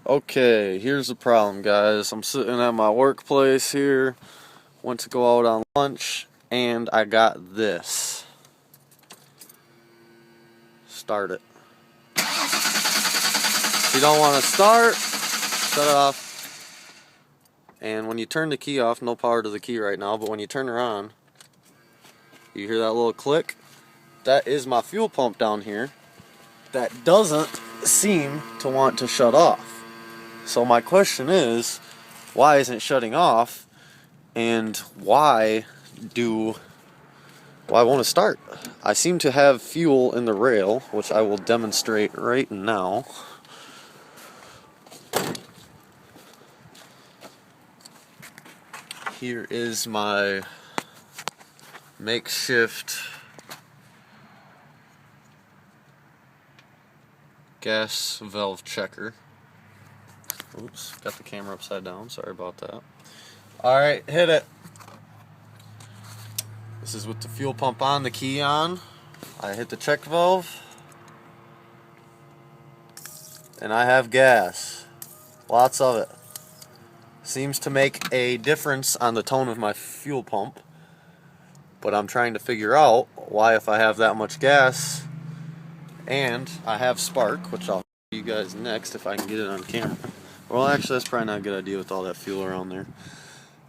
Okay, here's the problem, guys. I'm sitting at my workplace here, went to go out on lunch, and I got this. Start it. If you don't want to start, shut it off. And when you turn the key off, no power to the key right now, but when you turn her on, you hear that little click? That is my fuel pump down here that doesn't seem to want to shut off. So my question is, why isn't it shutting off, and why won't it start? I seem to have fuel in the rail, which I will demonstrate right now. Here is my makeshift gas valve checker. Oops, got the camera upside down, sorry about that. Alright, hit it. This is with the fuel pump on, the key on. I hit the check valve, and I have gas. Lots of it. Seems to make a difference on the tone of my fuel pump, but I'm trying to figure out why, if I have that much gas and I have spark, which I'll show you guys next if I can get it on camera. Well, actually, that's probably not a good idea with all that fuel around there.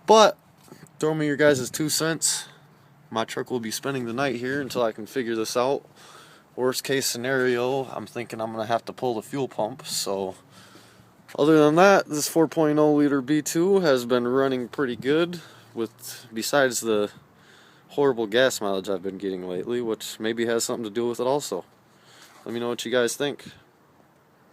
But throw me your guys' 2 cents. My truck will be spending the night here until I can figure this out. Worst case scenario, I'm thinking I'm going to have to pull the fuel pump. So other than that, this 4.0 liter B2 has been running pretty good, with besides the horrible gas mileage I've been getting lately, which maybe has something to do with it also. Let me know what you guys think.